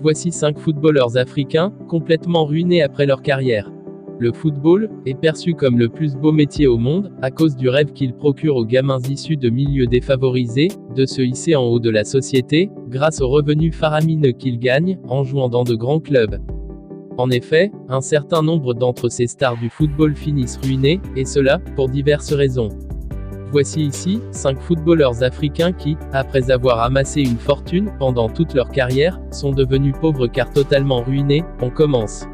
Voici 5 footballeurs africains, complètement ruinés après leur carrière. Le football est perçu comme le plus beau métier au monde, à cause du rêve qu'il procure aux gamins issus de milieux défavorisés, de se hisser en haut de la société, grâce aux revenus faramineux qu'ils gagnent, en jouant dans de grands clubs. En effet, un certain nombre d'entre ces stars du football finissent ruinés, et cela, pour diverses raisons. Voici ici, 5 footballeurs africains qui, après avoir amassé une fortune, pendant toute leur carrière, sont devenus pauvres car totalement ruinés. On commence.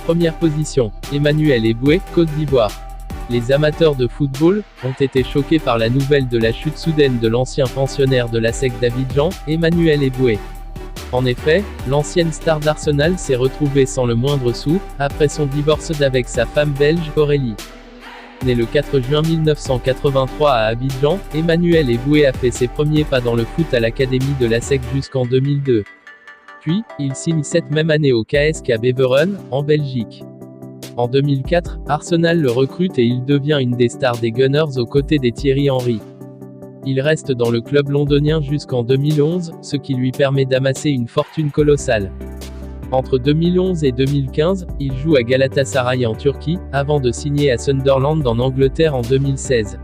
Première position, Emmanuel Eboué, Côte d'Ivoire. Les amateurs de football ont été choqués par la nouvelle de la chute soudaine de l'ancien pensionnaire de la SEC d'Abidjan, Emmanuel Eboué. En effet, l'ancienne star d'Arsenal s'est retrouvée sans le moindre sou, après son divorce d'avec sa femme belge, Aurélie. Né le 4 juin 1983 à Abidjan, Emmanuel Eboué a fait ses premiers pas dans le foot à l'académie de la SEC jusqu'en 2002. Puis, il signe cette même année au KSK Beveren, en Belgique. En 2004, Arsenal le recrute et il devient une des stars des Gunners aux côtés des Thierry Henry. Il reste dans le club londonien jusqu'en 2011, ce qui lui permet d'amasser une fortune colossale. Entre 2011 et 2015, il joue à Galatasaray en Turquie, avant de signer à Sunderland en Angleterre en 2016.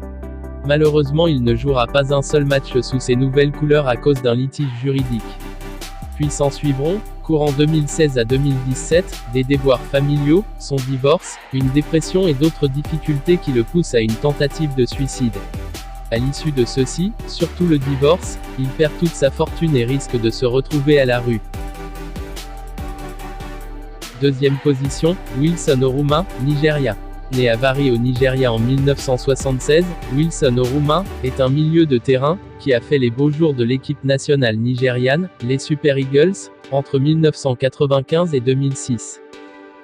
Malheureusement, il ne jouera pas un seul match sous ses nouvelles couleurs à cause d'un litige juridique. Puis s'en suivront, courant 2016 à 2017, des déboires familiaux, son divorce, une dépression et d'autres difficultés qui le poussent à une tentative de suicide. À l'issue de ceci, surtout le divorce, il perd toute sa fortune et risque de se retrouver à la rue. Deuxième position, Wilson Oruma, Nigeria. Né à Warri au Nigeria en 1976, Wilson Oruma est un milieu de terrain qui a fait les beaux jours de l'équipe nationale nigériane, les Super Eagles, entre 1995 et 2006.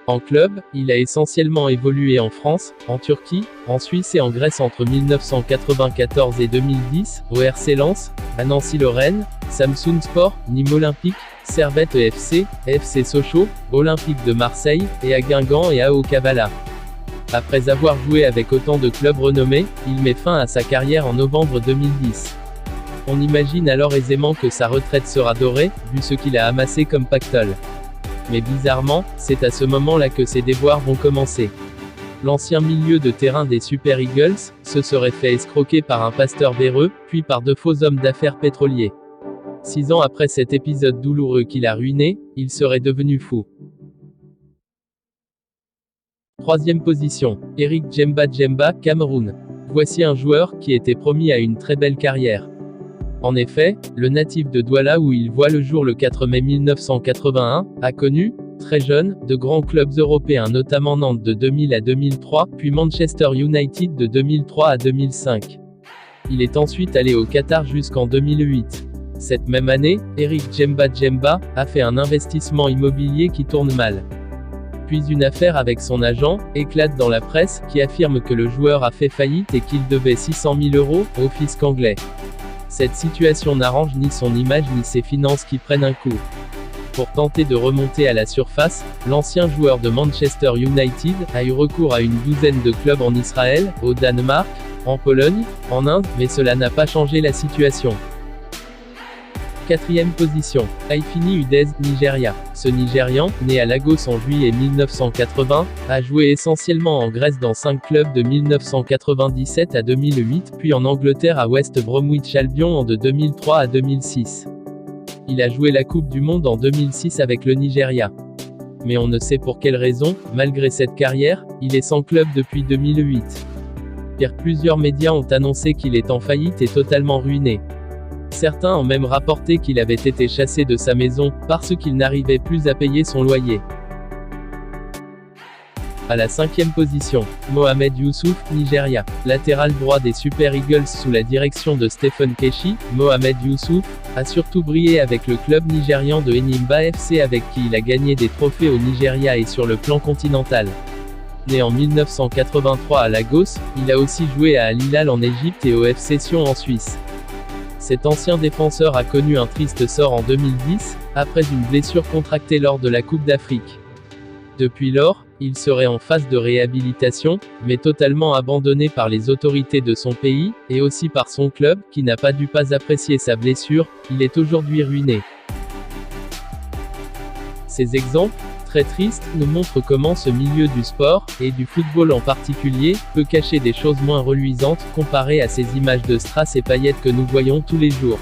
En club, il a essentiellement évolué en France, en Turquie, en Suisse et en Grèce entre 1994 et 2010, au RC Lens, à Nancy-Lorraine, Samsun Sport, Nîmes Olympique, Servette FC, FC Sochaux, Olympique de Marseille, et à Guingamp et à Kavala. Après avoir joué avec autant de clubs renommés, il met fin à sa carrière en novembre 2010. On imagine alors aisément que sa retraite sera dorée, vu ce qu'il a amassé comme pactole. Mais bizarrement, c'est à ce moment-là que ses déboires vont commencer. L'ancien milieu de terrain des Super Eagles se serait fait escroquer par un pasteur véreux, puis par de faux hommes d'affaires pétroliers. 6 ans après cet épisode douloureux qui l'a ruiné, il serait devenu fou. Troisième position, Eric Djemba Djemba, Cameroun. Voici un joueur qui était promis à une très belle carrière. En effet, le natif de Douala où il voit le jour le 4 mai 1981, a connu, très jeune, de grands clubs européens notamment Nantes de 2000 à 2003, puis Manchester United de 2003 à 2005. Il est ensuite allé au Qatar jusqu'en 2008. Cette même année, Eric Djemba Djemba a fait un investissement immobilier qui tourne mal. Puis une affaire avec son agent éclate dans la presse, qui affirme que le joueur a fait faillite et qu'il devait 600 000 € au fisc anglais. Cette situation n'arrange ni son image ni ses finances qui prennent un coup. Pour tenter de remonter à la surface, l'ancien joueur de Manchester United a eu recours à une douzaine de clubs en Israël, au Danemark, en Pologne, en Inde, mais cela n'a pas changé la situation. Quatrième position, Aifini Udeze, Nigeria. Ce Nigérian, né à Lagos en juillet 1980, a joué essentiellement en Grèce dans 5 clubs de 1997 à 2008, puis en Angleterre à West Bromwich Albion de 2003 à 2006. Il a joué la Coupe du Monde en 2006 avec le Nigeria. Mais on ne sait pour quelle raison, malgré cette carrière, il est sans club depuis 2008. Pire, plusieurs médias ont annoncé qu'il est en faillite et totalement ruiné. Certains ont même rapporté qu'il avait été chassé de sa maison, parce qu'il n'arrivait plus à payer son loyer. À la 5e position, Mohamed Youssouf, Nigeria. Latéral droit des Super Eagles sous la direction de Stephen Keshi, Mohamed Youssouf a surtout brillé avec le club nigérian de Enyimba FC avec qui il a gagné des trophées au Nigeria et sur le plan continental. Né en 1983 à Lagos, il a aussi joué à Al Hilal en Égypte et au FC Sion en Suisse. Cet ancien défenseur a connu un triste sort en 2010, après une blessure contractée lors de la Coupe d'Afrique. Depuis lors, il serait en phase de réhabilitation, mais totalement abandonné par les autorités de son pays, et aussi par son club, qui n'a pas dû apprécier sa blessure. Il est aujourd'hui ruiné. Ces exemples, très tristes, nous montrent comment ce milieu du sport, et du football en particulier, peut cacher des choses moins reluisantes, comparées à ces images de strass et paillettes que nous voyons tous les jours.